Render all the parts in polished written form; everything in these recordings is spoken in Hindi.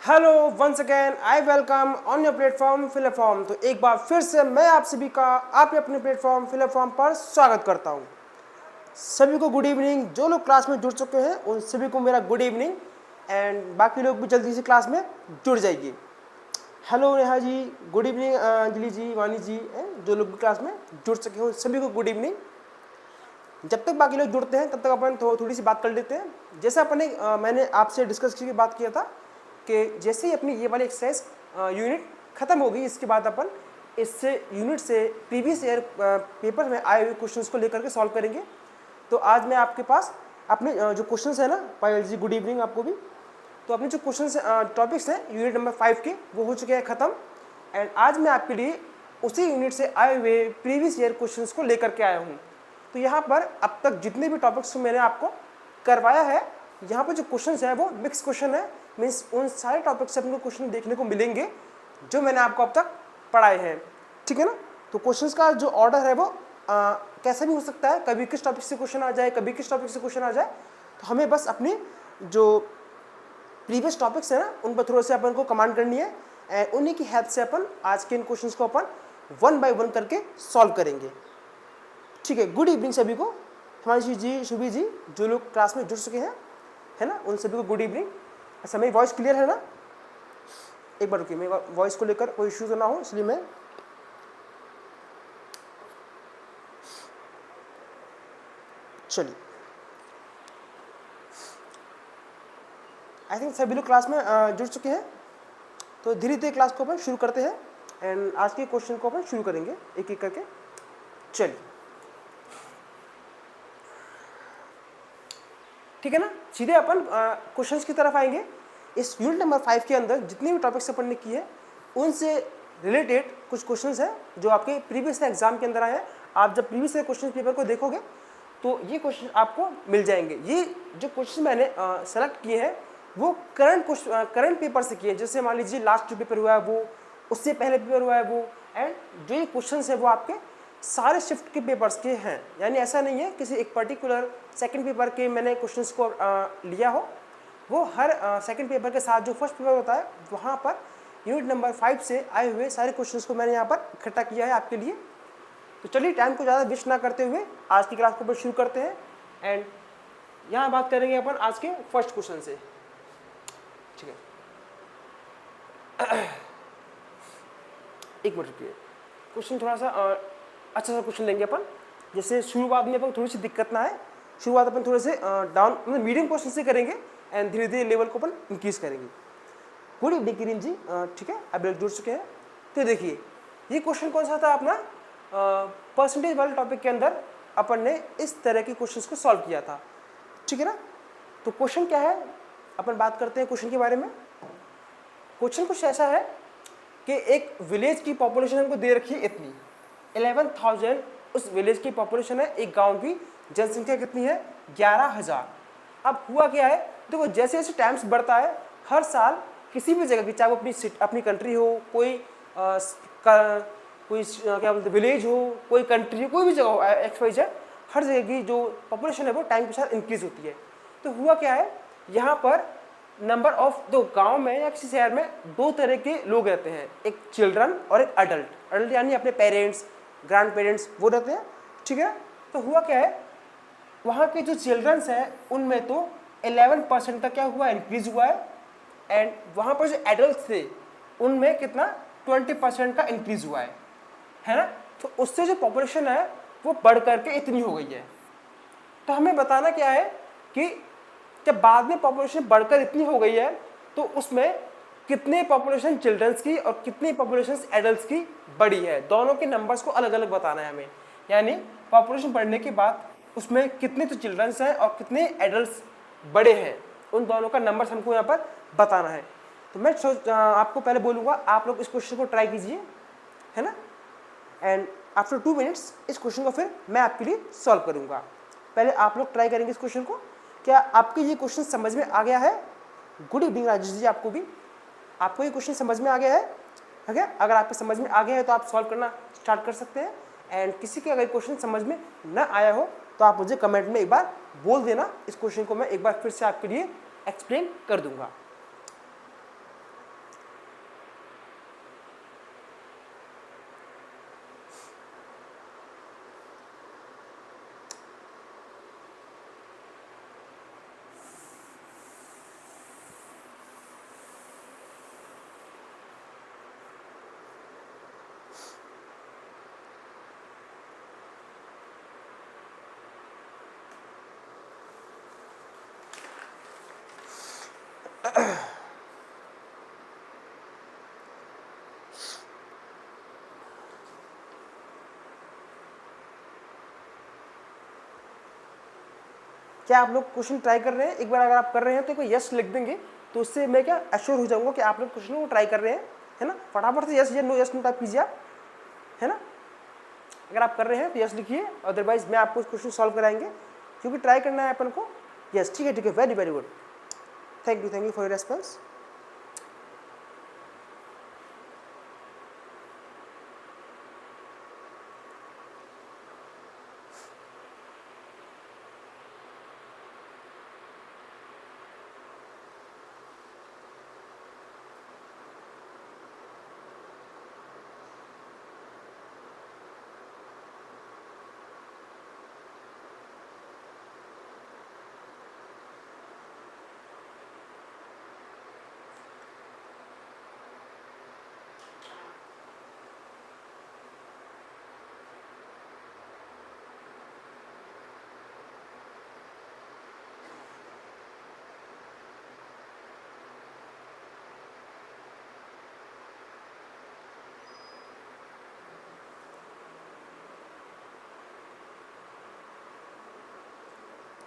Hello once again I welcome on your platform फिलफॉर्म। तो एक बार फिर से मैं आप सभी का आपके अपने प्लेटफॉर्म फिलफॉर्म पर स्वागत करता हूं। सभी को गुड इवनिंग। जो लोग क्लास में जुड़ चुके हैं उन सभी को मेरा गुड इवनिंग, एंड बाकी लोग भी जल्दी से क्लास में जुड़ जाइए। Hello Neha ji, good evening Anjali जी, वानी जी, जो लोग भी क्लास में जुड़ चुके हैं सभी को गुड इवनिंग। जब तक बाकी लोग जुड़ते हैं तब तक अपन थोड़ी सी बात कर लेते हैं। जैसे मैंने आपसे डिस्कस करके बात किया था कि जैसे ही अपनी ये वाली एक्सरसाइज यूनिट ख़त्म होगी, इसके बाद अपन इससे यूनिट से प्रीवियस ईयर पेपर में आए हुए क्वेश्चंस को लेकर के सॉल्व करेंगे। तो आज मैं आपके पास अपने जो क्वेश्चंस है ना, पायल जी गुड इवनिंग आपको भी। तो अपने जो क्वेश्चंस टॉपिक्स हैं यूनिट नंबर 5 के, वो हो चुके हैं ख़त्म। एंड आज मैं आपके लिए उसी यूनिट से आए हुए प्रीवियस ईयर क्वेश्चंस को लेकर के आया हूँ। तो यहाँ पर अब तक जितने भी टॉपिक्स मैंने आपको करवाया है, यहाँ पर जो क्वेश्चंस हैं वो मिक्स क्वेश्चन है। मीन्स उन सारे टॉपिक से अपने क्वेश्चन देखने को मिलेंगे जो मैंने आपको अब तक पढ़ाए हैं, ठीक है ना। तो क्वेश्चंस का जो ऑर्डर है वो कैसा भी हो सकता है, कभी किस टॉपिक से क्वेश्चन आ जाए, कभी किस टॉपिक से क्वेश्चन आ जाए। तो हमें बस अपनी जो प्रीवियस टॉपिक्स है ना उन पर थोड़ा सा अपन को कमांड करनी है, एंड उन्हीं की हेल्प से अपन आज के इन क्वेश्चंस को अपन 1 बाय 1 करके सॉल्व करेंगे, ठीक है। गुड इवनिंग सभी को, हिमांशु जी, शुभी जी, जो लोग क्लास में जुड़ चुके हैं, है ना, उन सभी को गुड इवनिंग। अच्छा, मेरी वॉइस क्लियर है ना? एक बार रुकिए, मेरी वॉइस को लेकर कोई इश्यू तो ना हो, इसलिए मैं चलिए। आई थिंक सभी लोग क्लास में जुड़ चुके हैं, तो धीरे धीरे क्लास को अपन शुरू करते हैं एंड आज के क्वेश्चन को अपन शुरू करेंगे एक एक करके। चलिए, ठीक है ना। सीधे अपन क्वेश्चंस की तरफ आएंगे। इस यूनिट नंबर 5 के अंदर जितनी भी टॉपिक्स अपन ने किए हैं उनसे रिलेटेड कुछ क्वेश्चंस हैं जो आपके प्रीवियस एग्जाम के अंदर आए हैं। आप जब प्रीवियस क्वेश्चन पेपर को देखोगे तो ये क्वेश्चन आपको मिल जाएंगे। ये जो क्वेश्चन मैंने सेलेक्ट किए हैं वो करंट पेपर से किए हैं। जैसे मान लीजिए लास्ट जो पेपर हुआ है वो, उससे पहले पेपर हुआ है वो, एंड जो ये क्वेश्चन है वो आपके सारे शिफ्ट के पेपर्स के हैं। यानी ऐसा नहीं है किसी एक पर्टिकुलर सेकंड पेपर के मैंने क्वेश्चंस को लिया हो। वो हर सेकंड पेपर के साथ जो फर्स्ट पेपर होता है वहाँ पर यूनिट नंबर 5 से आए हुए सारे क्वेश्चंस को मैंने यहाँ पर इकट्ठा किया है आपके लिए। तो चलिए, टाइम को ज़्यादा वेस्ट ना करते हुए आज की क्लास को अपन शुरू करते हैं। एंड यहाँ बात करेंगे अपन आज के फर्स्ट क्वेश्चन से, ठीक है। एक मिनट रुकिए, क्वेश्चन थोड़ा सा अच्छा सा क्वेश्चन लेंगे अपन। जैसे शुरुआत में अपन थोड़ी सी दिक्कत ना है, शुरुआत अपन थोड़े से डाउन मतलब मीडियम क्वेश्चन से करेंगे एंड धीरे धीरे लेवल को अपन इंक्रीज करेंगे। गुड इवनिंग किरण जी, ठीक है, अब लोग जुड़ चुके हैं। तो देखिए, ये क्वेश्चन कौन सा था अपना परसेंटेज वाले टॉपिक के अंदर अपन ने इस तरह के क्वेश्चंस को सॉल्व किया था, ठीक है ना। तो क्वेश्चन क्या है, अपन बात करते हैं क्वेश्चन के बारे में। क्वेश्चन कुछ ऐसा है कि एक विलेज की पॉपुलेशन हमको दे रखी है इतनी 11,000 उस विलेज की पॉपुलेशन है। एक गांव की जनसंख्या कितनी है? 11,000। अब हुआ क्या है, देखो जैसे जैसे टाइम्स बढ़ता है हर साल किसी भी जगह की, चाहे वो अपनी कंट्री हो, कोई क्या बोलते विलेज हो, कोई कंट्री हो, कोई भी जगह हो, XYZ, हर जगह की जो पॉपुलेशन है वो टाइम के साथ इंक्रीज होती है। तो हुआ क्या है, यहाँ पर नंबर ऑफ दो गांव में या किसी शहर में दो तरह के लोग रहते हैं, एक चिल्ड्रन और एक अडल्ट। अडल्ट यानी अपने पेरेंट्स, ग्रैंड पेरेंट्स, वो रहते हैं, ठीक है। तो हुआ क्या है, वहाँ के जो चिल्ड्रंस हैं उनमें तो 11% का क्या हुआ, इंक्रीज हुआ है। एंड वहाँ पर जो एडल्ट थे उनमें कितना 20% का इंक्रीज हुआ है ना। तो उससे जो पॉपुलेशन है वो बढ़ करके इतनी हो गई है। तो हमें बताना क्या है कि जब बाद में पॉपुलेशन बढ़कर इतनी हो गई है तो उसमें कितने पॉपुलेशन चिल्ड्रंस की और कितनी पॉपुलेशन एडल्ट्स की बढ़ी है, दोनों के नंबर्स को अलग अलग बताना है हमें। यानी पॉपुलेशन बढ़ने के बाद उसमें कितने तो चिल्ड्रंस हैं और कितने एडल्ट्स बड़े हैं, उन दोनों का नंबर्स हमको यहाँ पर बताना है। तो मैं आपको पहले बोलूँगा आप लोग इस क्वेश्चन को ट्राई कीजिए, है ना। एंड आफ्टर 2 मिनट्स इस क्वेश्चन को फिर मैं आपके लिए सॉल्व करूँगा। पहले आप लोग ट्राई करेंगे इस क्वेश्चन को। क्या आपको ये क्वेश्चन समझ में आ गया है? गुड इवनिंग राजेश जी, आपको भी, आपको ये क्वेश्चन समझ में आ गया है? ठीक है, अगर आपको समझ में आ गया है तो आप सॉल्व करना स्टार्ट कर सकते हैं। एंड किसी के अगर क्वेश्चन समझ में न आया हो तो आप मुझे कमेंट में एक बार बोल देना, इस क्वेश्चन को मैं एक बार फिर से आपके लिए एक्सप्लेन कर दूंगा। क्या आप लोग क्वेश्चन ट्राई कर रहे हैं? एक बार अगर आप कर रहे हैं तो एक यस लिख देंगे, तो उससे मैं क्या एश्योर हो जाऊंगा कि आप लोग क्वेश्चन को ट्राई कर रहे हैं, है ना। फटाफट से यस या नो टाइप कीजिए आप, है ना। अगर आप कर रहे हैं तो यस लिखिए, अदरवाइज मैं आपको क्वेश्चन सॉल्व कराएंगे, क्योंकि ट्राई करना है अपन को। यस, ठीक है, very very good, thank you for your response.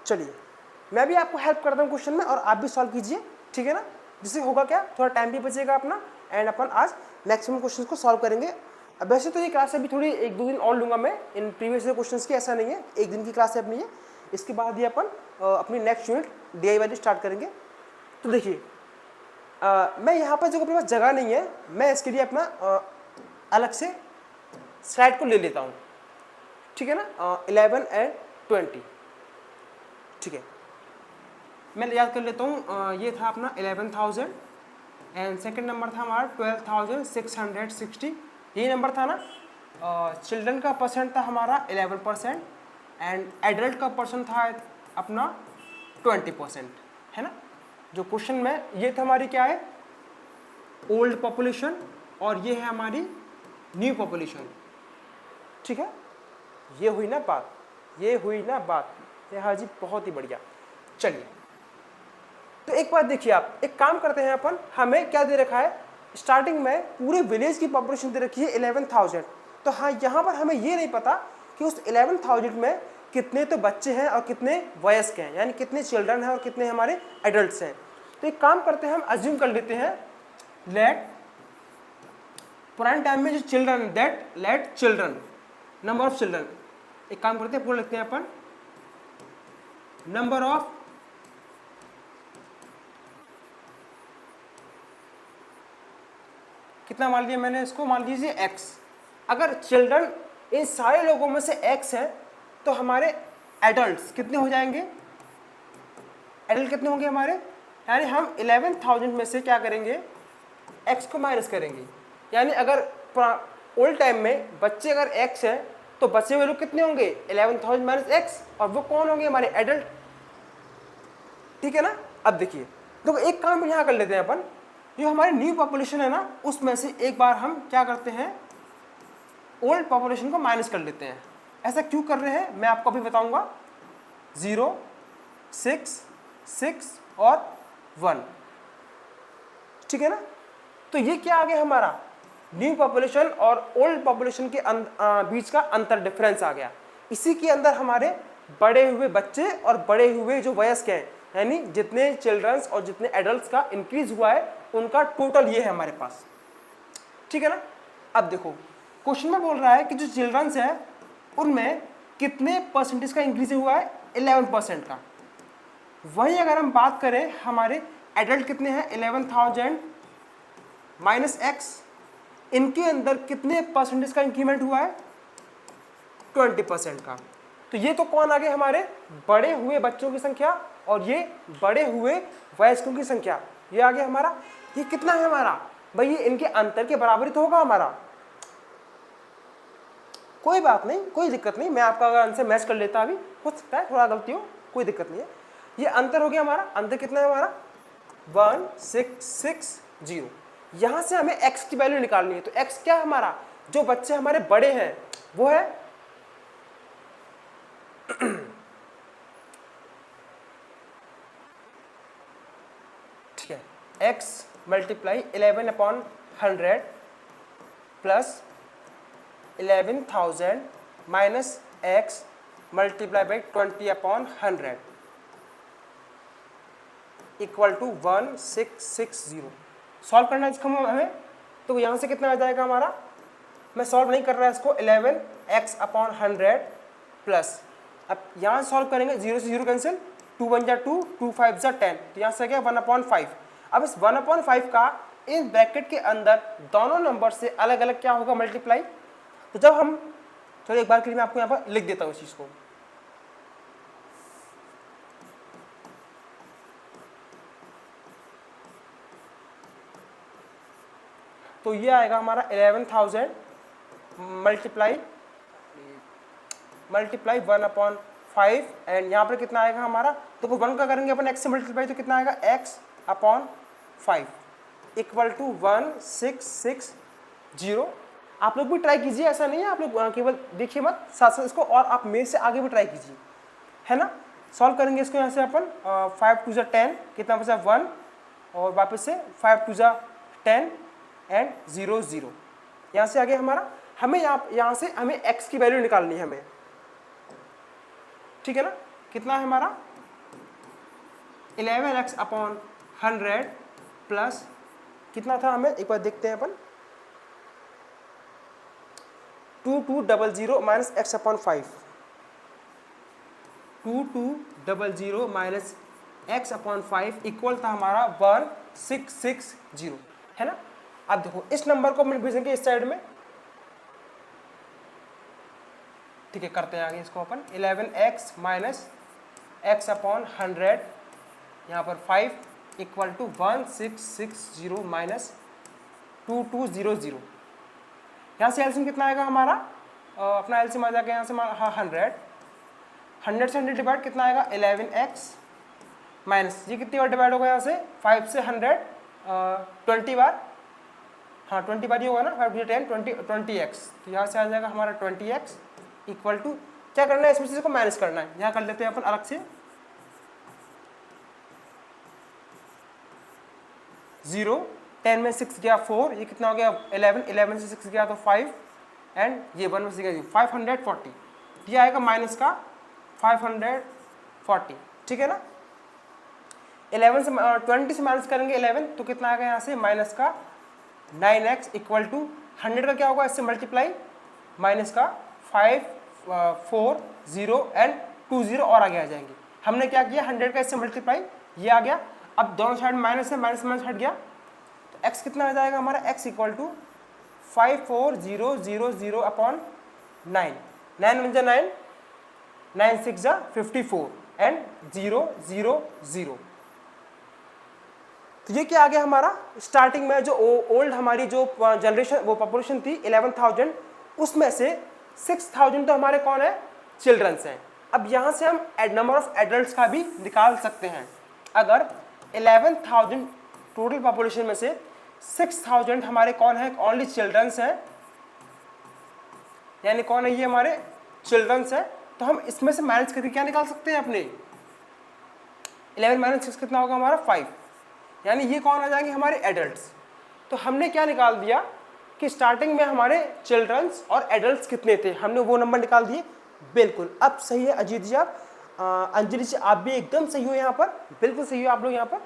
चलिए, मैं भी आपको हेल्प करता हूँ क्वेश्चन में, और आप भी सॉल्व कीजिए, ठीक है ना। जिससे होगा क्या, थोड़ा टाइम भी बचेगा अपना, एंड अपन आज मैक्सिमम क्वेश्चंस को सॉल्व करेंगे। अब वैसे तो ये क्लास अभी थोड़ी 1-2 दिन और लूँगा मैं इन प्रीवियस क्वेश्चंस की, ऐसा नहीं है, एक दिन की क्लास है अपनी ये। इसके बाद ये अपन अपनी नेक्स्ट यूनिट DI वाली स्टार्ट करेंगे। तो देखिए, मैं यहाँ पर जो अपने पास जगह नहीं है, मैं इसके लिए अपना अलग से स्लाइड को ले लेता हूँ, ठीक है ना। 11 and 20, ठीक है, मैं याद कर लेता हूँ। ये था अपना 11,000, एंड सेकंड नंबर था हमारा 12,660, यही नंबर था ना। चिल्ड्रन का परसेंट था हमारा 11%, एंड एडल्ट का परसेंट था अपना 20%, है ना। जो क्वेश्चन में ये था हमारी क्या है, ओल्ड पॉपुलेशन, और ये है हमारी न्यू पॉपुलेशन, ठीक है। ये हुई ना बात, ये हुई ना बात, ये हाँ जी, बहुत ही बढ़िया। चलिए, तो एक बात देखिए, आप एक काम करते हैं अपन, हमें क्या दे रखा है, स्टार्टिंग में पूरे विलेज की पॉपुलेशन दे रखी है 11,000। तो हाँ, यहाँ पर हमें ये नहीं पता कि उस 11,000 में कितने तो बच्चे हैं और कितने वयस्क हैं, यानी कितने चिल्ड्रन हैं और कितने हमारे एडल्ट्स हैं। तो एक काम करते हैं, हम अज्यूम कर लेते हैं, लेट पुराने टाइम में जो children, that let children, number of children, एक काम करते हैं, पूरा लिखते हैं अपन, नंबर ऑफ कितना मान लिया मैंने इसको, मान लीजिए x। अगर चिल्ड्रन इन सारे लोगों में से x है, तो हमारे एडल्ट्स कितने हो जाएंगे, एडल्ट कितने होंगे हमारे, यानी हम 11,000 में से क्या करेंगे, x को माइनस करेंगे। यानी अगर ओल्ड टाइम में बच्चे अगर x है, तो बचे हुए लोग कितने होंगे, 11,000 माइनस x, और वो कौन होंगे, हमारे एडल्ट, ठीक है ना। अब देखिए, तो एक काम यहाँ कर लेते हैं अपन, जो हमारी न्यू पॉपुलेशन है ना, उसमें से एक बार हम क्या करते हैं, ओल्ड पॉपुलेशन को माइनस कर लेते हैं। ऐसा क्यों कर रहे हैं मैं आपको अभी बताऊंगा। 0, 6, 6 और 1, ठीक है ना। तो ये क्या आ गया, हमारा न्यू पॉपुलेशन और ओल्ड पॉपुलेशन के बीच का अंतर, डिफरेंस आ गया। इसी के अंदर हमारे बड़े हुए बच्चे और बड़े हुए जो वयस्क हैं, यानी जितने चिल्ड्रंस और जितने एडल्ट्स का इंक्रीज हुआ है, उनका टोटल ये है हमारे पास, ठीक है ना। अब देखो, क्वेश्चन में बोल रहा है कि जो चिल्ड्रंस है उनमें कितने परसेंटेज का इंक्रीज हुआ है, 11% का। वहीं अगर हम बात करें, हमारे एडल्ट कितने हैं, 11,000 माइनस x, इनके अंदर कितने परसेंटेज का इंक्रीमेंट हुआ है, 20% का। तो ये तो कौन आ गए, हमारे बड़े हुए बच्चों की संख्या, और ये बड़े हुए वयस्कों की संख्या, ये आ गया हमारा। ये कितना है हमारा भाई, ये इनके अंतर के बराबर ही तो होगा हमारा। कोई बात नहीं, कोई दिक्कत नहीं, मैं आपका अगर आंसर मैच कर लेता, अभी हो सकता है थोड़ा गलती हो, कोई दिक्कत नहीं है। ये अंतर हो गया हमारा, अंतर कितना है हमारा, 1660। यहाँ से हमें x की वैल्यू निकालनी है। तो x क्या है हमारा, जो बच्चे हमारे बड़े हैं वो है ठीक है, x multiply 11/100 plus 11,000 minus x multiply by 20/100, equal to 1660। Solve करना है इसको हमें, तो यहाँ से कितना आ जाएगा हमारा, मैं सॉल्व नहीं कर रहा है इसको, 11x अपॉन 100 प्लस, अब यहाँ सॉल्व करेंगे 0 से 0 कैंसिल, 2 1 जा 2, 2 5 जा 10, तो यहाँ से क्या 1/5। अब इस 1/5 का इन ब्रैकेट के अंदर दोनों नंबर से अलग अलग क्या होगा, मल्टीप्लाई। तो जब हम, चलो एक बार के लिए मैं आपको यहाँ पर लिख देता हूँ इस चीज़ को। तो ये आएगा हमारा 11,000 मल्टीप्लाई 1/5, एंड यहाँ पर कितना आएगा हमारा, तो 1 का करेंगे अपन x से मल्टीप्लाई, तो कितना आएगा x अपॉन 5 इक्वल टू 1660। आप लोग भी ट्राई कीजिए, ऐसा नहीं है आप लोग केवल देखिए मत, साथ साथ इसको और आप मेरे से आगे भी ट्राई कीजिए, है ना। सॉल्व करेंगे इसको यहाँ से अपन, 5 2 जा 10, कितना बचा 1, और वापस से 5 2 जा 10 एंड 0 0। यहाँ से आगे हमारा, हमें यहाँ से हमें x की वैल्यू निकालनी है हमें, ठीक है ना। कितना है हमारा 11x अपॉन 100 प्लस कितना था हमें एक बार देखते हैं अपन, 2200 minus x upon 5, 2200 minus x upon 5 equal था हमारा 1660, है ना। अब देखो इस नंबर को हम भेजेंगे इस साइड में, ठीक है, करते हैं आगे इसको अपन, 11x माइनस x अपॉन 100 यहाँ पर 5 इक्वल टू 1660 माइनस 2200। यहाँ से एलसीएम कितना आएगा हमारा, अपना एलसीएम आ जाएगा यहाँ से 100 से 100 डिवाइड कितना आएगा 11x माइनस, ये कितनी बार डिवाइड होगा यहाँ से 5 से 100 20 बार, हाँ 20 बार ही होगा ना, 5 10 20x, तो यहाँ से आ जाएगा हमारा 20x इक्वल टू, क्या करना है इसमें से इसको माइनस करना है, यहाँ कर लेते हैं अपन अलग से 0, 10 में 6 गया 4, ये कितना हो गया 11, 11 से 6 गया तो 5, एंड ये 1 में से गया 540, ये आएगा माइनस का 540, ठीक है ना। 11 से 20 से माइनस करेंगे 11, तो कितना आएगा यहाँ से माइनस का 9x इक्वल टू 100 का क्या होगा इससे मल्टीप्लाई, माइनस का 5 4 0 एंड 2 0 और आगे आ जाएंगे। हमने क्या किया 100 का इससे मल्टीप्लाई, ये आ गया, अब दोनों साइड माइनस है, माइनस माइनस हट गया, तो x कितना आ जाएगा हमारा, x इक्वल टू 54000 अपॉन 9, 9 1 जा 9, 9 6 जा 54 एंड 0 0 0। तो ये क्या आ गया हमारा, स्टार्टिंग में जो ओल्ड हमारी जो जनरेशन वो पॉपुलेशन थी 11,000, उसमें से 6,000 तो हमारे कौन है, चिल्ड्रंस हैं। अब यहाँ से हम नंबर ऑफ एडल्ट्स का भी निकाल सकते हैं। अगर 11,000 टोटल पॉपुलेशन में से 6,000 हमारे कौन है, ओनली चिल्ड्रंस हैं, यानी कौन है ये हमारे चिल्ड्रंस हैं, तो हम इसमें से माइनस करके क्या निकाल सकते हैं अपने, 11 माइनस 6 कितना होगा हमारा 5, यानी ये कौन आ जाएंगे हमारे एडल्ट्स। तो हमने क्या निकाल दिया कि स्टार्टिंग में हमारे चिल्ड्रंस और एडल्ट्स कितने थे, हमने वो नंबर निकाल दिए। बिल्कुल अब सही है अजीत जी, आप अंजलि जी आप भी एकदम सही हो यहाँ पर, बिल्कुल सही हो आप लोग यहाँ पर,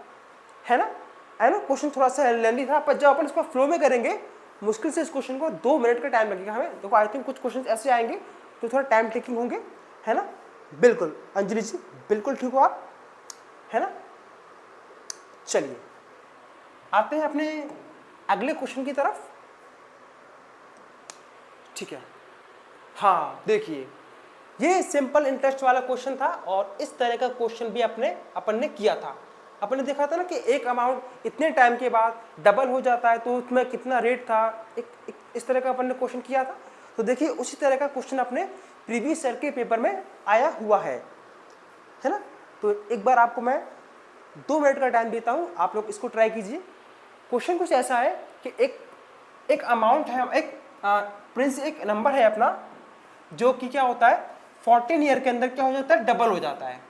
है ना। क्वेश्चन थोड़ा सा लेंदी था, पर जब अपन इसको फ्लो में करेंगे मुश्किल से इस क्वेश्चन को 2 मिनट का टाइम लगेगा हमें। देखो आई थिंक कुछ क्वेश्चन ऐसे आएंगे तो थोड़ा टाइम टेकिंग होंगे, है ना। बिल्कुल अंजलि जी बिल्कुल ठीक हो आप, है ना। चलिए आते हैं अपने अगले क्वेश्चन की तरफ, ठीक है। हाँ देखिए ये सिंपल इंटरेस्ट वाला क्वेश्चन था, और इस तरह का क्वेश्चन भी अपन ने किया था। अपन ने देखा था ना कि एक अमाउंट इतने टाइम के बाद डबल हो जाता है तो उसमें कितना रेट था, इस तरह का अपन ने क्वेश्चन किया था। तो देखिए उसी तरह का क्वेश्चन अपने प्रीवियस ईयर के पेपर में आया हुआ है ना। तो एक बार आपको मैं 2 मिनट का टाइम देता हूँ, आप लोग इसको ट्राई कीजिए। क्वेश्चन कुछ ऐसा है कि एक अमाउंट है, एक नंबर है अपना, जो कि क्या होता है 14 ईयर के अंदर क्या हो जाता है, डबल हो जाता है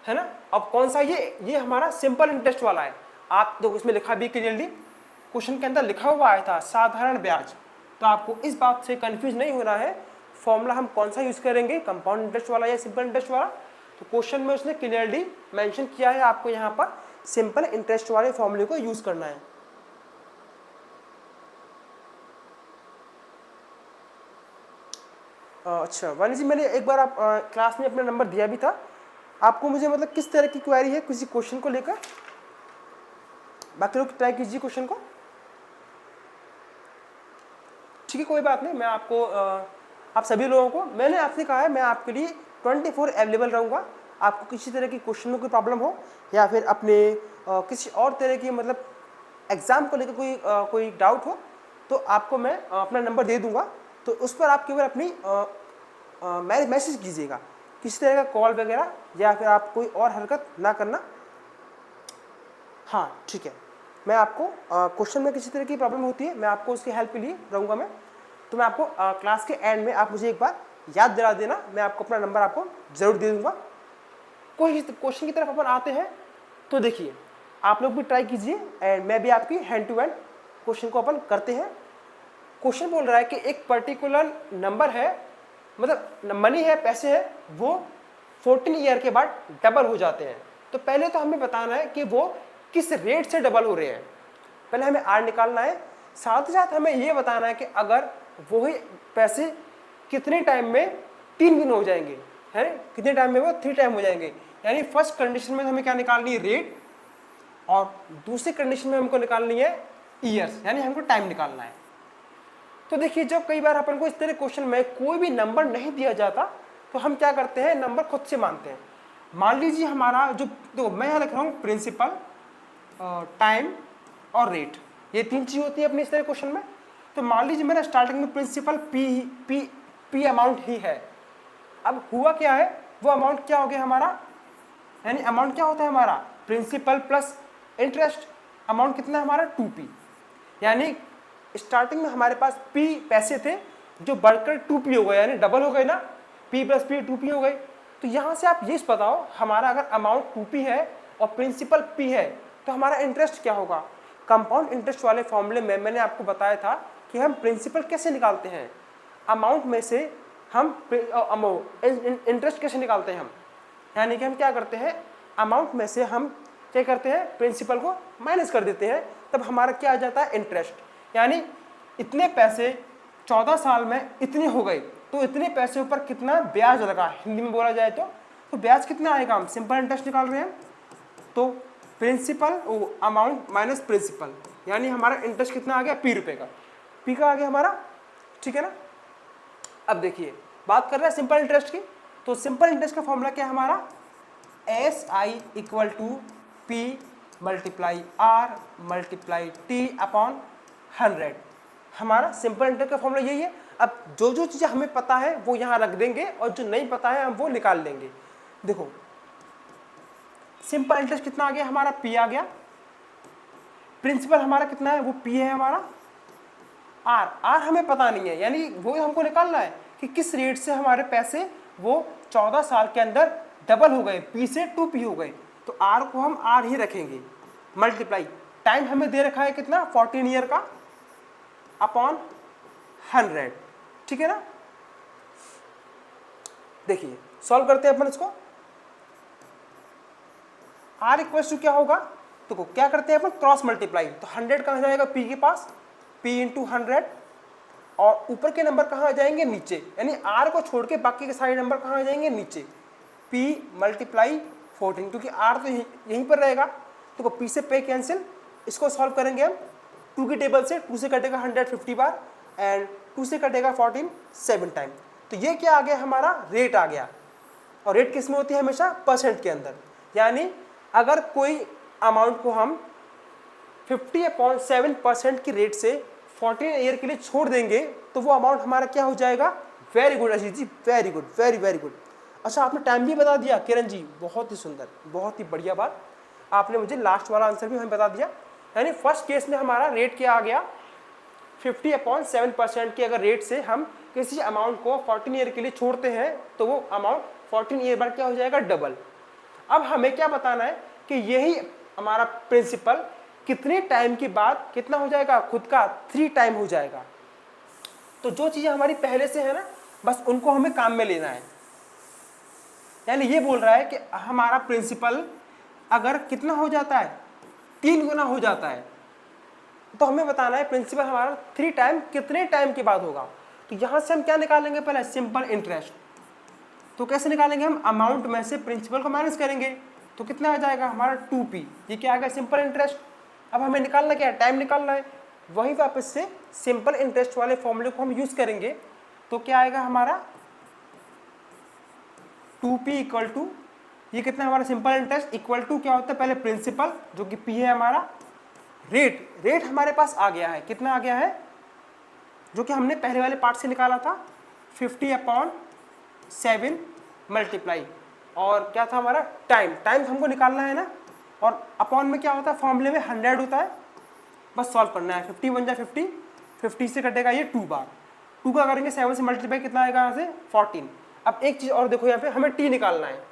ना। अब कौन सा ये हमारा सिंपल इंटरेस्ट वाला है। आप देखो इसमें लिखा भी क्लियरली, क्वेश्चन के अंदर लिखा हुआ आया था साधारण ब्याज, तो आपको इस बात से कंफ्यूज नहीं होना है फॉर्मूला हम कौन सा यूज करेंगे, कंपाउंड इंटरेस्ट वाला या सिंपल इंटरेस्ट वाला। तो क्वेश्चन में उसने क्लियरली मेंशन किया है आपको यहाँ पर सिंपल इंटरेस्ट वाले फॉर्मूले को यूज़ करना है। अच्छा वानी जी, मैंने एक बार आप क्लास में अपना नंबर दिया भी था आपको, मुझे मतलब किस तरह की क्वेरी है किसी क्वेश्चन को लेकर? बाकी लोग ट्राई कीजिए क्वेश्चन को। ठीक है, कोई बात नहीं, मैं आपको आप सभी लोगों को, मैंने आपसे कहा है मैं आपके लिए 24 अवेलेबल रहूँगा। आपको किसी तरह की क्वेश्चन में कोई प्रॉब्लम हो या फिर अपने किसी और तरह की मतलब एग्ज़ाम को लेकर कोई डाउट हो तो आपको मैं अपना नंबर दे दूँगा, तो उस पर आप केवल अपनी मैसेज कीजिएगा, किसी तरह का कॉल वगैरह या फिर आप कोई और हरकत ना करना। हाँ ठीक है, मैं आपको क्वेश्चन में किसी तरह की प्रॉब्लम होती है मैं आपको उसकी हेल्प के लिए रहूँगा मैं, तो मैं आपको क्लास के एंड में आप मुझे एक बार याद दिला देना, मैं आपको अपना नंबर आपको ज़रूर दे दूँगा। कोई क्वेश्चन की तरफ अपन आते हैं तो देखिए आप लोग भी ट्राई कीजिए एंड मैं भी आपकी हैंड टू हैंड क्वेश्चन को अपन करते हैं। क्वेश्चन बोल रहा है कि एक पर्टिकुलर नंबर है, मतलब मनी है, पैसे है, वो 14 ईयर के बाद डबल हो जाते हैं। तो पहले तो हमें बताना है कि वो किस रेट से डबल हो रहे हैं, पहले हमें आर निकालना है। साथ ही साथ हमें ये बताना है कि अगर वही पैसे कितने टाइम में 3 गुना हो जाएंगे, है ना, कितने टाइम में वो 3 टाइम हो जाएंगे। यानी फर्स्ट कंडीशन में हमें क्या निकालनी है, रेट, और दूसरी कंडीशन में हमको निकालनी है ईयर्स, यानी हमको टाइम निकालना है। तो देखिए जब कई बार अपन को इस तरह क्वेश्चन में कोई भी नंबर नहीं दिया जाता तो हम क्या करते हैं, नंबर खुद से मानते हैं। मान लीजिए हमारा जो, तो मैं यहाँ लिख रहा हूँ प्रिंसिपल, टाइम और रेट, ये 3 चीज़ होती है अपने इस तरह क्वेश्चन में। तो मान लीजिए मेरा स्टार्टिंग में प्रिंसिपल पी अमाउंट ही है। अब हुआ क्या है, वो अमाउंट क्या हो गया हमारा, यानी अमाउंट क्या होता है हमारा, प्रिंसिपल प्लस इंटरेस्ट, अमाउंट कितना है हमारा 2p, यानी स्टार्टिंग में हमारे पास p पैसे थे जो बढ़कर 2p हो गए, यानी डबल हो गए ना, p प्लस p 2p हो गए। तो यहाँ से आप ये बताओ हमारा अगर अमाउंट 2p है और प्रिंसिपल p है तो हमारा इंटरेस्ट क्या होगा। कंपाउंड इंटरेस्ट वाले फॉर्मूले में मैंने आपको बताया था कि हम प्रिंसिपल कैसे निकालते हैं, अमाउंट में से हम इंटरेस्ट कैसे निकालते हैं हम, यानी कि हम क्या करते हैं, अमाउंट में से हम क्या करते हैं, प्रिंसिपल को माइनस कर देते हैं, तब हमारा क्या आ जाता है, इंटरेस्ट। यानी इतने पैसे 14 साल में इतने हो गए तो इतने पैसे ऊपर कितना ब्याज लगा, हिंदी में बोला जाए तो ब्याज कितना आएगा, हम सिंपल इंटरेस्ट निकाल रहे हैं। तो प्रिंसिपल अमाउंट माइनस प्रिंसिपल, यानी हमारा इंटरेस्ट कितना आ गया, p रुपये का, p का आ गया हमारा, ठीक है ना। अब देखिए बात कर रहे हैं सिंपल इंटरेस्ट की, तो सिंपल इंटरेस्ट का फॉर्मूला क्या है हमारा, SI equal to P multiply R multiply T upon 100, हमारा सिंपल इंटरेस्ट का फॉर्मूला यही है। अब जो जो चीज़ें हमें पता है वो यहाँ रख देंगे और जो नहीं पता है हम वो निकाल लेंगे। देखो सिंपल इंटरेस्ट कितना आ गया हमारा, P आ गया, प्रिंसिपल हमारा कितना है, वो P है हमारा, R हमें पता नहीं है, यानी वो हमको निकालना है कि किस रेट से हमारे पैसे वो 14 साल के अंदर डबल हो गए, P से 2P हो गए, तो R को हम R ही रखेंगे, मल्टीप्लाई टाइम हमें दे रखा है कितना, 14 ईयर का, अपॉन 100, ठीक है ना। देखिए सॉल्व करते हैं अपन इसको, R इक्वल टू क्या होगा, तो क्या करते हैं अपन, क्रॉस मल्टीप्लाई, तो 100 कहाँ जाएगा P के पास, P इंटू 100, और ऊपर के नंबर कहाँ आ जाएंगे, नीचे, यानी R को छोड़ के बाकी के सारे नंबर कहाँ आ जाएंगे, नीचे, P मल्टीप्लाई 14, क्योंकि R तो यहीं पर रहेगा, तो P से पे कैंसिल, इसको सॉल्व करेंगे हम 2 की टेबल से, 2 से कटेगा 150 बार एंड 2 से कटेगा 14 7 टाइम, तो ये क्या आ गया हमारा, रेट आ गया। और रेट किस में होती है, हमेशा परसेंट के अंदर, यानी अगर कोई अमाउंट को हम 50/7% की रेट से 14 ईयर के लिए छोड़ देंगे तो वो अमाउंट हमारा क्या हो जाएगा, very good Ajit ji, very good, very very good. अच्छा आपने टाइम भी बता दिया किरण जी, बहुत ही सुंदर, बहुत ही बढ़िया बात, आपने मुझे लास्ट वाला आंसर भी हमें बता दिया। यानी फर्स्ट केस में हमारा रेट क्या आ गया, 50/7% की अगर रेट से हम किसी अमाउंट को 14 ईयर के लिए छोड़ते हैं तो वो अमाउंट 14 ईयर बाद क्या हो जाएगा, डबल। अब हमें क्या बताना है कि यही हमारा प्रिंसिपल कितने टाइम के बाद कितना हो जाएगा, खुद का 3 टाइम हो जाएगा। तो जो चीज़ें हमारी पहले से है ना, बस उनको हमें काम में लेना है। यानी ये बोल रहा है कि हमारा प्रिंसिपल अगर कितना हो जाता है, 3 गुना हो जाता है, तो हमें बताना है प्रिंसिपल हमारा 3 टाइम कितने टाइम के बाद होगा। तो यहाँ से हम क्या निकालेंगे, पहले सिंपल इंटरेस्ट। तो कैसे निकालेंगे, हम अमाउंट में से प्रिंसिपल को माइनस करेंगे, तो कितना आ जाएगा हमारा 2p। ये क्या आ गया, सिंपल इंटरेस्ट। अब हमें निकालना क्या है, टाइम निकालना है। वहीं वापस से सिंपल इंटरेस्ट वाले फॉर्मूले को हम यूज करेंगे, तो क्या आएगा हमारा 2p इक्वल टू, ये कितना हमारा सिंपल इंटरेस्ट इक्वल टू क्या होता है, पहले प्रिंसिपल जो कि p है हमारा, रेट हमारे पास आ गया है, कितना आ गया है, जो कि हमने पहले वाले पार्ट से निकाला था 50/7 मल्टीप्लाई, और क्या था हमारा टाइम हमको निकालना है ना, और अपॉन में क्या होता है, फॉर्मूले में 100 होता है, बस सॉल्व करना है। 50 बन जाए 50, 50 से कटेगा ये 2 बार, 2 का करेंगे 7 से मल्टीप्लाई, कितना आएगा यहाँ से 14। अब एक चीज़ और देखो, यहाँ पे हमें t निकालना है,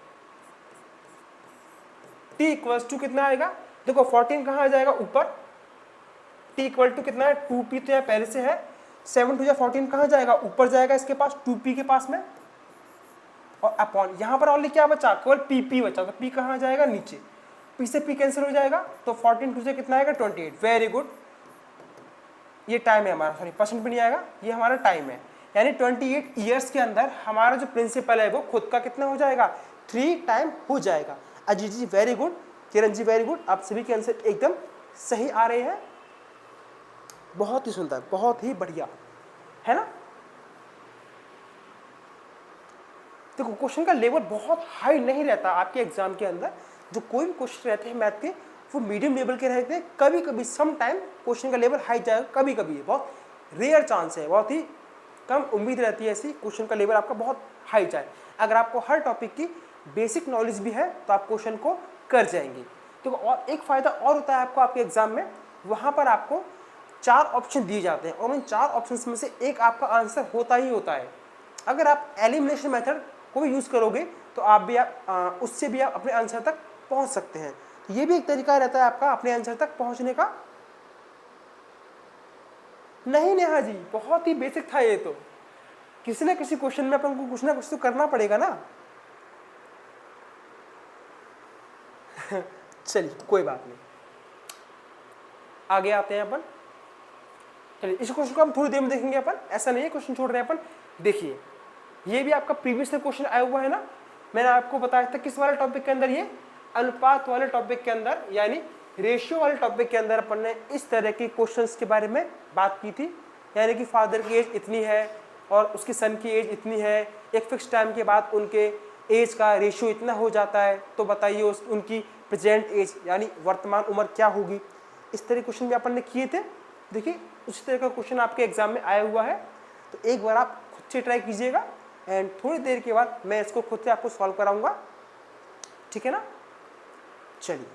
t इक्वल्स टू कितना आएगा, देखो 14 कहाँ आ जाएगा ऊपर, t इक्वल टू कितना है 2p, तो यहाँ पहले से है, 7 टू 14 कहाँ जाएगा, ऊपर जाएगा इसके पास 2p के पास में, और अपॉन यहाँ पर ऑनली क्या बचा, केवल pp बचा, तो p कहाँ जाएगा नीचे, p से p कैंसिल हो जाएगा, तो 14 टू से कितना आएगा 28। वेरी गुड, ये टाइम है हमारा, सॉरी परसेंट भी नहीं आएगा, ये हमारा टाइम है। यानी 28 ईयर्स के अंदर हमारा जो प्रिंसिपल है वो खुद का कितना हो जाएगा, 3 टाइम हो जाएगा। Ajit ji very good, Kiran ji very good, आप सभी के आंसर एकदम सही आ रहे हैं, बहुत ही सुंदर, बहुत ही बढ़िया, है ना। देखो क्वेश्चन का लेवल बहुत हाई नहीं रहता आपके एग्जाम के अंदर, जो कोई भी क्वेश्चन रहते हैं मैथ के वो मीडियम लेवल के रहते हैं, कभी कभी सम टाइम क्वेश्चन का लेवल हाई जाएगा, कभी कभी बहुत रेयर चांस है, बहुत ही कम उम्मीद रहती है ऐसी क्वेश्चन का लेवल आपका बहुत हाई जाए। अगर आपको हर टॉपिक की बेसिक नॉलेज भी है तो आप क्वेश्चन को कर जाएंगे। तो और एक फ़ायदा और होता है आपको आपके एग्जाम में, वहाँ पर आपको 4 ऑप्शन दिए जाते हैं, और उन 4 ऑप्शन में से एक आपका आंसर होता ही होता है। अगर आप एलिमिनेशन मेथड को भी यूज़ करोगे तो आप भी उससे भी आप अपने आंसर तक पहुँच सकते हैं। तो ये भी एक तरीका रहता है आपका अपने आंसर तक पहुँचने का। नहीं नेहा जी, बहुत ही बेसिक था ये, तो किसी न किसी क्वेश्चन में अपन को कुछ ना कुछ तो करना पड़ेगा ना। चलिए कोई बात नहीं, आगे आते हैं अपन। चलिए इस क्वेश्चन को हम थोड़ी देर में देखेंगे अपन, ऐसा नहीं है क्वेश्चन छोड़ रहे हैं अपन। देखिए ये भी आपका प्रीवियस क्वेश्चन आया हुआ है ना, मैंने आपको बताया था किस वाले टॉपिक के अंदर, ये अनुपात वाले टॉपिक के अंदर, यानी रेशियो वाले टॉपिक के अंदर अपन ने इस तरह के क्वेश्चंस के बारे में बात की थी। यानी कि फादर की एज इतनी है और उसकी सन की एज इतनी है, एक फिक्स टाइम के बाद उनके एज का रेशियो इतना हो जाता है, तो बताइए उनकी प्रेजेंट एज यानी वर्तमान उम्र क्या होगी। इस तरह क्वेश्चन भी अपन ने किए थे। देखिए उसी तरह का क्वेश्चन आपके एग्जाम में आया हुआ है, तो एक बार आप खुद से ट्राई कीजिएगा, एंड थोड़ी देर के बाद मैं इसको खुद से आपको सॉल्व कराऊंगा, ठीक है ना। चलिए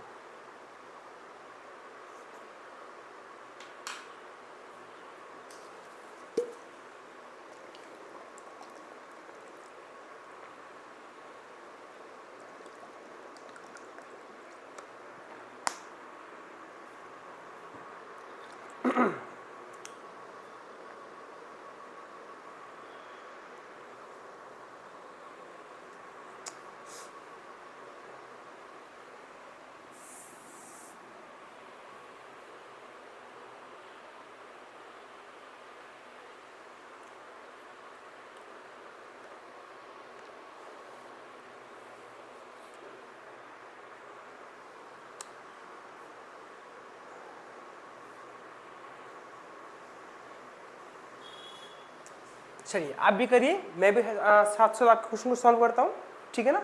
चलिए आप भी करिए, मैं भी साथ साथ आपके क्वेश्चन को सॉल्व करता हूँ, ठीक है ना।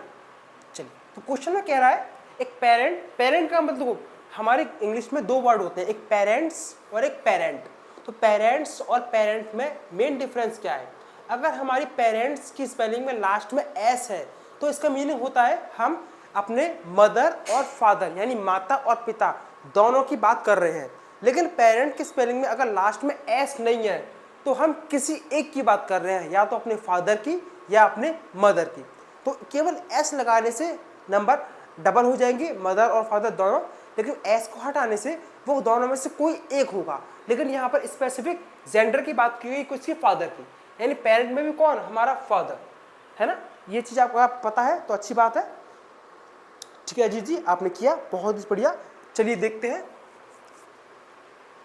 चलिए तो क्वेश्चन में कह रहा है एक पेरेंट का मतलब हमारे इंग्लिश में 2 वर्ड होते हैं, एक पेरेंट्स और एक पेरेंट। तो पेरेंट्स और पेरेंट में मेन डिफरेंस क्या है, अगर हमारी पेरेंट्स की स्पेलिंग में लास्ट में एस है तो इसका मीनिंग होता है हम अपने मदर और फादर यानी माता और पिता दोनों की बात कर रहे हैं। लेकिन पेरेंट की स्पेलिंग में अगर लास्ट में एस नहीं है तो हम किसी एक की बात कर रहे हैं, या तो अपने फादर की या अपने मदर की। तो केवल एस लगाने से नंबर डबल हो जाएंगे, मदर और फादर दोनों, लेकिन एस को हटाने से वो दोनों में से कोई एक होगा। लेकिन यहाँ पर स्पेसिफिक जेंडर की बात की गई किसकी, फादर की, यानी पेरेंट में भी कौन, हमारा फादर, है ना। ये चीज़ आपको पता है तो अच्छी बात है, ठीक है अजीत जी, आपने किया, बहुत ही बढ़िया। चलिए देखते हैं।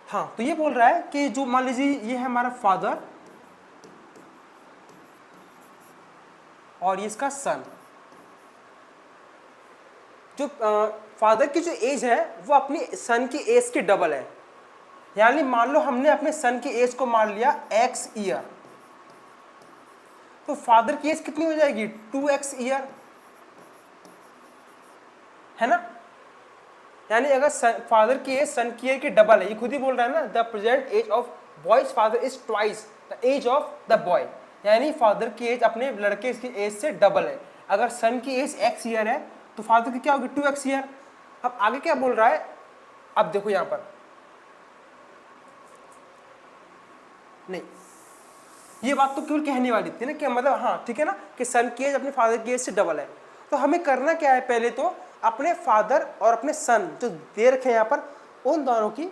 हाँ, तो ये बोल रहा है कि जो मान लीजिए ये है हमारा फादर और ये इसका सन। जो फादर की जो एज है वो अपनी सन की एज के डबल है। यानी मान लो हमने अपने सन की एज को मान लिया x ईयर, तो फादर की एज कितनी हो जाएगी 2x ईयर, है ना। यानी अगर फादर की एज सन की एज के डबल है, ये खुद ही बोल रहा है ना, the present age of boy's father is twice the age of the boy. यानी फादर की एज अपने लड़के की एज से डबल है। अगर सन की एज x ईयर है तो फादर की क्या होगी 2x ईयर। अब आगे क्या बोल रहा है, अब देखो यहां पर नहीं, ये बात तो केवल कहने वाली थी ना कि मतलब हाँ ठीक है ना, कि सन की एज अपने फादर की एज से डबल है। तो हमें करना क्या है, पहले तो अपने फादर और अपने सन जो दे रखे हैं यहाँ पर, उन दोनों की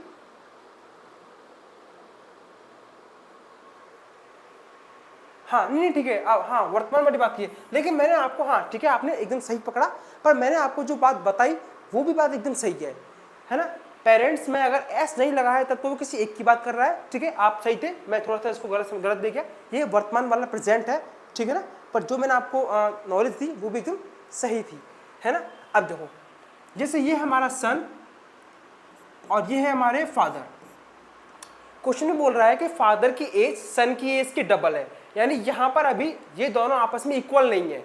हाँ नहीं ठीक है, अब हाँ वर्तमान वाली बात की है, लेकिन मैंने आपको हाँ ठीक है आपने एकदम सही पकड़ा, पर मैंने आपको जो बात बताई वो भी बात एकदम सही है ना। पेरेंट्स में अगर एस नहीं लगा है तब तो वो किसी एक की बात कर रहा है, ठीक है आप सही थे, मैं थोड़ा सा इसको गलत दे गया। ये वर्तमान वाला प्रेजेंट है, ठीक है ना, पर जो मैंने आपको नॉलेज दी वो भी एकदम सही थी, है ना। अब देखो जैसे ये हमारा सन और ये है हमारे फादर। क्वेश्चन में बोल रहा है कि फादर की एज सन की एज के डबल है, यानी यहां पर अभी ये दोनों आपस में इक्वल नहीं है।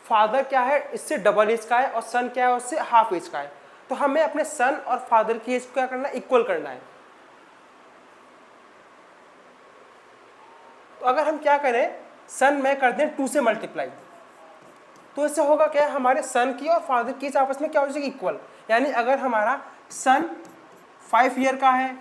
फादर क्या है इससे डबल एज का है और सन क्या है उससे हाफ एज का है। तो हमें अपने सन और फादर की एज को क्या करना है, इक्वल करना है। तो अगर हम क्या करें, सन में कर दें 2 से मल्टीप्लाई, तो इससे होगा क्या, हमारे सन की और फादर की एज आपस में क्या हो जाएगी इक्वल। यानी अगर हमारा सन 5 ईयर का है,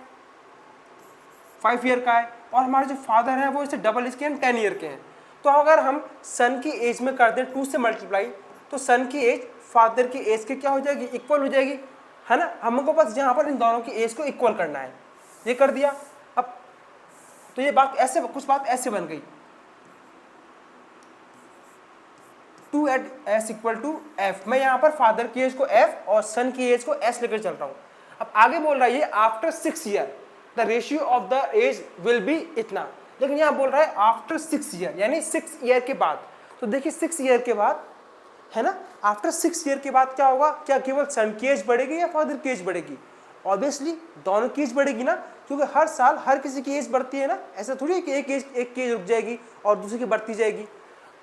5 ईयर का है, और हमारे जो फादर है वो इससे डबल एज के हैं, 10 ईयर के हैं, तो अगर हम सन की एज में कर दें 2 से मल्टीप्लाई, तो सन की एज फादर की एज के क्या हो जाएगी, इक्वल हो जाएगी, है ना। हमको बस यहाँ पर इन दोनों की एज को इक्वल करना है, ये कर दिया। अब तो ये बात ऐसे, कुछ बात ऐसे बन गई, 2 at S equal to F. मैं यहाँ पर फादर की एज को एफ और सन की एज को एस लेकर चल रहा हूँ। अब आगे बोल रहा है ये after 6 year the ratio of the age will be इतना, लेकिन यहाँ बोल रहा है आफ्टर 6 ईयर, यानी 6 ईयर के बाद। तो देखिए 6 ईयर के बाद, है ना, आफ्टर 6 ईयर के बाद क्या होगा, क्या केवल सन की एज बढ़ेगी या फादर की एज बढ़ेगी। ऑब्वियसली दोनों की एज बढ़ेगी ना, क्योंकि हर साल हर किसी की एज बढ़ती है ना, ऐसा थोड़ी है कि एक की एज रुक जाएगी और दूसरी की बढ़ती जाएगी।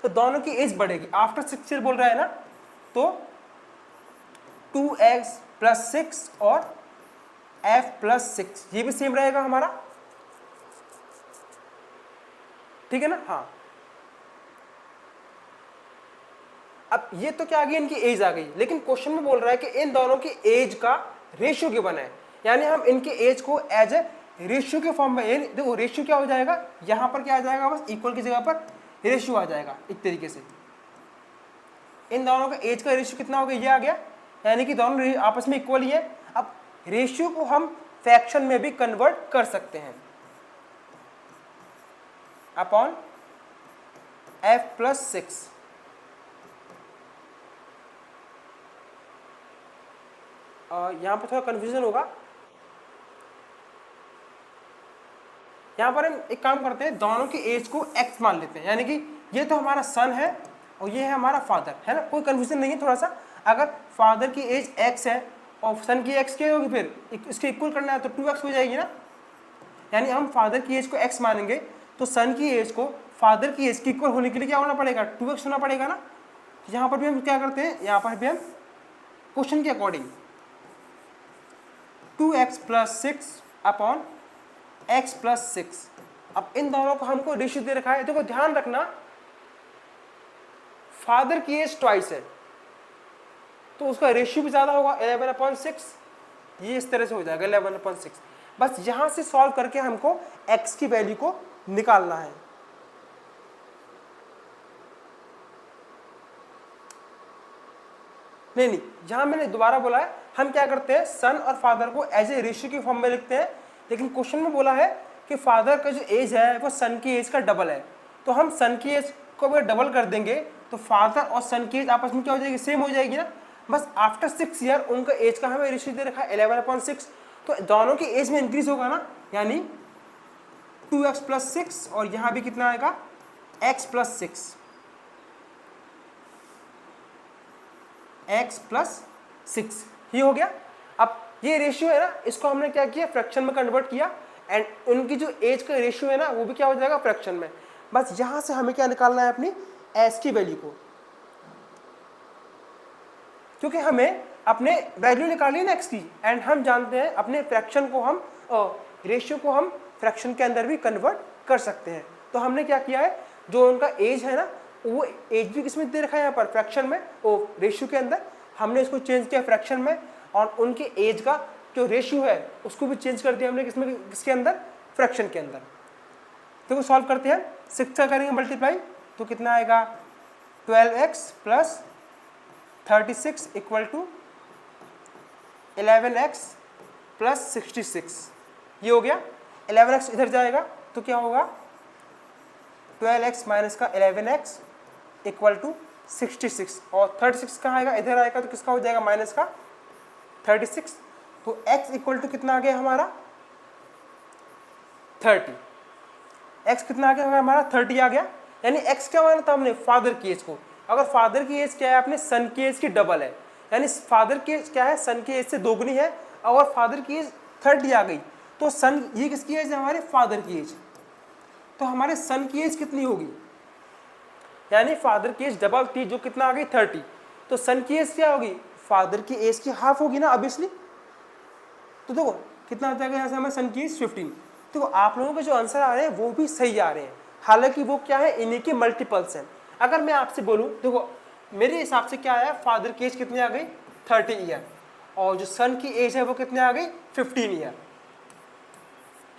तो दोनों की एज बढ़ेगी। आफ्टर 6 ईयर बोल रहा है ना, तो 2x + 6 और f + 6 ये भी सेम रहेगा हमारा, ठीक है ना। हाँ अब ये तो क्या आ गई, इनकी एज आ गई, लेकिन क्वेश्चन में बोल रहा है कि इन दोनों की एज का रेशियो क्यों बना है। यानी हम इनके एज को एज ए रेशियो के फॉर्म में, देखो रेशियो क्या हो जाएगा, यहां पर क्या आ जाएगा, बस इक्वल की जगह पर रेशियो आ जाएगा एक तरीके से। इन दोनों का एज का रेशियो कितना हो गया, ये आ गया, यानी कि दोनों आपस में इक्वल ही है। अब रेशियो को हम फ्रैक्शन में भी कन्वर्ट कर सकते हैं, अपॉन f + 6। यहां पर थोड़ा कंफ्यूजन होगा, यहां पर हम एक काम करते हैं, दोनों की एज को x मान लेते हैं, यानी कि ये तो हमारा सन है और ये है हमारा फादर, है ना, कोई कंफ्यूजन नहीं है थोड़ा सा। अगर फादर की एज x है और सन की x क्या होगी, फिर इसके इक्वल करना है तो 2x हो जाएगी ना। यानी हम फादर की एज को x मानेंगे तो सन की एज को फादर की एज की इक्वल होने के लिए क्या होना पड़ेगा, 2x होना पड़ेगा ना। यहाँ पर भी हम क्या करते हैं, यहाँ पर भी हम क्वेश्चन के अकॉर्डिंग 2x + 6 अपॉन x + 6। अब इन दोनों को हमको रेशियो दे रखा है, देखो ध्यान रखना, फादर की एज ट्वाइस है तो उसका रेशियो भी ज्यादा होगा, 11/6, ये इस तरह से हो जाएगा 11/6। बस यहां से सॉल्व करके हमको x की वैल्यू को निकालना है। नहीं, यहां मैंने दोबारा बोला है, हम क्या करते हैं, सन और फादर को एज ए रेशियो के फॉर्म में लिखते हैं, लेकिन क्वेश्चन में बोला है कि फादर का जो एज है वो सन की एज का डबल है, तो हम सन की एज को अगर डबल कर देंगे तो फादर और सन की एज आपस में क्या हो जाएगी, सेम हो जाएगी ना। बस आफ्टर 6 ईयर उनका एज का हमें रेशियो दे रखा है 11/6, तो दोनों की एज में इंक्रीज होगा ना, यानी 2x + 6 और यहाँ भी कितना आएगा x + 6, x + 6, ये हो गया। अब ये रेशियो है ना, इसको हमने क्या किया, फ्रैक्शन में कन्वर्ट किया, एंड उनकी जो एज का रेशियो है ना वो भी क्या हो जाएगा फ्रैक्शन में। बस यहाँ से हमें क्या निकालना है, अपनी s की वैल्यू को, क्योंकि हमें अपने वैल्यू निकालनी है ना x की, एंड हम जानते हैं अपने फ्रैक्शन को हम रेशियो को हम फ्रैक्शन के अंदर भी कन्वर्ट कर सकते हैं। तो हमने क्या किया है, जो उनका एज है ना वो एज भी किसमें दे रखा है यहाँ पर फ्रैक्शन में, वो रेशियो के अंदर हमने इसको चेंज किया फ्रैक्शन में, और उनके एज का जो रेशियो है उसको भी चेंज कर दिया हमने किसमें, किसके अंदर, फ्रैक्शन के अंदर। तो सॉल्व करते हैं, 6 का करेंगे मल्टीप्लाई, तो कितना आएगा 12x + 36 = 11x + 66, ये हो गया। 11x इधर जाएगा तो क्या होगा 12x माइनस का 11x = 66, और 36 कहाँ आएगा, इधर आएगा, तो किसका हो जाएगा माइनस का 36, तो x = कितना आ गया हमारा 30, x कितना आ गया हमारा 30 आ गया। यानी x क्या माना था हमने, फादर की एज को। अगर फादर की एज क्या है अपने सन की एज की डबल है, यानी फादर की एज क्या है, सन की एज से दोगुनी है, और फादर की एज 30 आ गई, तो सन, ये किसकी एज है, हमारे फादर की एज, तो हमारे सन की एज कितनी होगी, यानी फादर की एज डबल थी जो कितना आ गई 30, तो सन की एज क्या होगी, फादर की एज की हाफ होगी ना ऑब्वियसली। तो देखो कितना आ जाएगा यहाँ से हमें सन की एज 15। तो आप लोगों के जो आंसर आ रहे हैं वो भी सही आ रहे हैं, हालांकि वो क्या है, इन्हीं के मल्टीपल्स हैं। अगर मैं आपसे बोलूँ, देखो मेरे हिसाब से क्या आया, फादर की एज कितनी आ गई 30 ईयर, और जो सन की एज है वो कितनी आ गई 15 ईयर,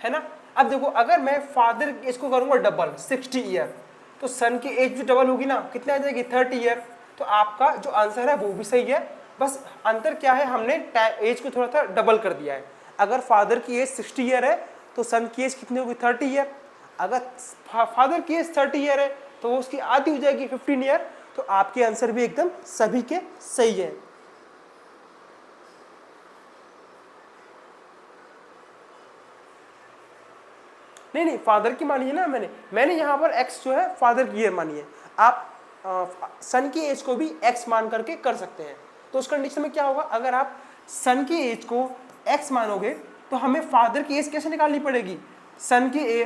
है ना। अब देखो अगर मैं फादर की एज को करूँगा डबल 60 ईयर, तो सन की एज भी डबल होगी ना, कितनी आ जाएगी 30 ईयर। तो आपका जो आंसर है वो भी सही है, बस अंतर क्या है, हमने एज को थोड़ा सा डबल कर दिया है। अगर फादर की एज 60 ईयर है तो सन की एज कितनी होगी 30 ईयर, अगर फादर की एज 30 ईयर है तो उसकी आधी हो जाएगी 15 ईयर। तो आपके आंसर भी एकदम सभी के सही है। नहीं फादर की मानी है ना, मैंने यहाँ पर x जो है फादर की ईयर मानी है। आप सन की एज को भी x मान करके कर सकते हैं। तो उस कंडीशन में क्या होगा, अगर आप सन की एज को x मानोगे तो हमें फादर की एज कैसे निकालनी पड़ेगी, सन की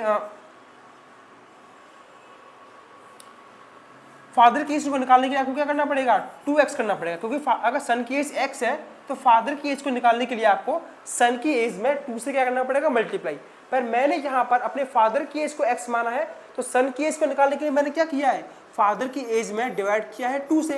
फादर की एज को निकालने के लिए आपको क्या करना पड़ेगा, 2x करना पड़ेगा, क्योंकि अगर सन की एज x है तो फादर की एज को निकालने के लिए आपको सन की एज में 2 से क्या करना पड़ेगा, मल्टीप्लाई। पर मैंने यहाँ पर अपने फादर की एज को x माना है, तो सन की एज को निकालने के लिए मैंने क्या किया है, फादर की एज में डिवाइड किया है 2 से।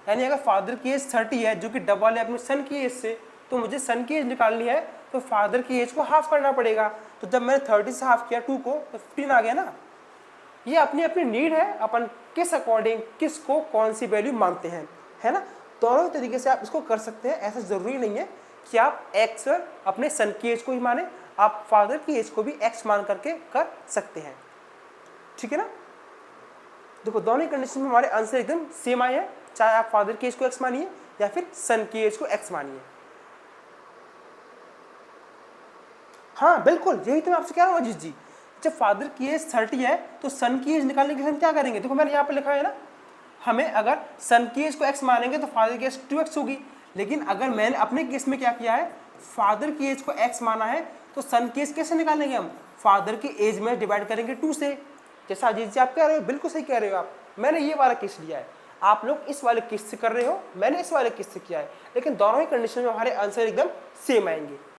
यानी अगर फादर की एज 30 है जो कि डबल है अपने सन की एज से, तो मुझे सन की एज निकालनी है तो फादर की एज को हाफ करना पड़ेगा। तो जब मैंने 30 से हाफ किया 2 को, तो 15 आ गया ना। ये अपनी अपनी नीड है, अपन किस अकॉर्डिंग किसको कौन सी वैल्यू मानते हैं, है ना। दोनों तरीके से आप इसको कर सकते हैं, ऐसा ज़रूरी नहीं है कि आप x अपने सन की एज को ही माने, आप फादर की एज को भी x मान करके कर सकते हैं, ठीक है ना। देखो दोनों कंडीशन में हमारे आंसर एकदम सेम आए हैं, चाहे आप फादर की एज को x मानिए या फिर सन की एज को x मानिए। हाँ बिल्कुल, यही तो मैं आपसे कह रहा हूँ अजीत जी। जब फादर की एज 30 है तो सन की एज निकालने के लिए हम क्या करेंगे, देखो मैंने यहाँ पे लिखा है ना, हमें अगर सन की एज को x मानेंगे तो फादर की एज 2x होगी। लेकिन अगर मैंने अपने केस में क्या किया है, फादर की एज को x माना है, तो सन की एज कैसे निकालेंगे हम, फादर की एज में डिवाइड करेंगे 2 से। जैसा अजीत जी आप कह रहे हो, बिल्कुल सही कह रहे हो आप। मैंने ये वाला केस लिया है, आप लोग इस वाले केस से कर रहे हो, मैंने इस वाले केस से किया है, लेकिन दोनों ही कंडीशन में हमारे आंसर एकदम सेम आएंगे।